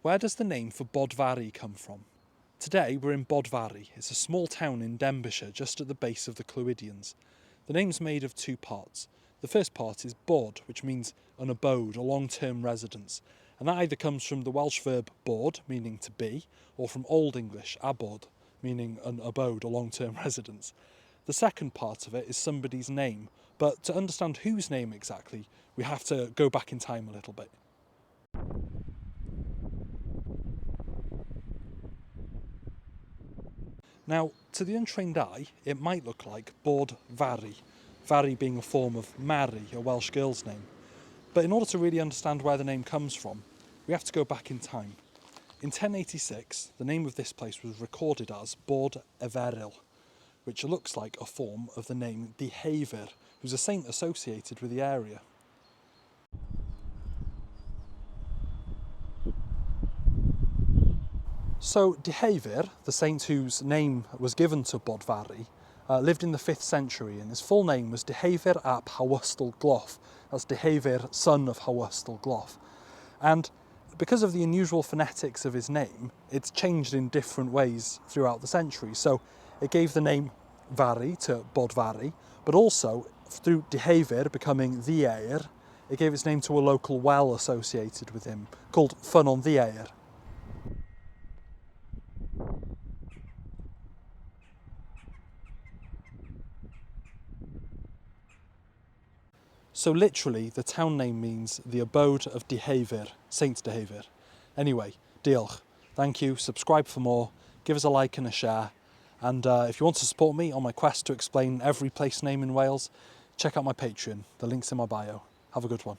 Where does the name for Bodfari come from? Today we're in Bodfari. It's a small town in Denbighshire just at the base of the Clwydians. The name's made of two parts. The first part is bod, which means an abode, a long-term residence, and that either comes from the Welsh verb bod, meaning to be, or from Old English abod, meaning an abode, a long-term residence. The second part of it is somebody's name, but to understand whose name exactly, we have to go back in time a little bit. Now, to the untrained eye, it might look like Bodfari, Fari being a form of Mary, a Welsh girl's name. But in order to really understand where the name comes from, we have to go back in time. In 1086, the name of this place was recorded as Bod Everil, which looks like a form of the name Deheuwr, who's a saint associated with the area. So Deheuwr, the saint whose name was given to Bodfari, lived in the 5th century, and his full name was Deheuwr ap Hywystal Gloff. That's Deheuwr, son of Hywystal Gloff. And because of the unusual phonetics of his name, it's changed in different ways throughout the centuries. So it gave the name Fari to Bodfari, but also through Deheuwr becoming Ddiair, it gave its name to a local well associated with him called Ffynnon Ddiair. So literally, the town name means the abode of Deheuwr, Saint Deheuwr. Anyway, diolch. Thank you, subscribe for more, give us a like and a share, and if you want to support me on my quest to explain every place name in Wales, check out my Patreon. The link's in my bio. Have a good one.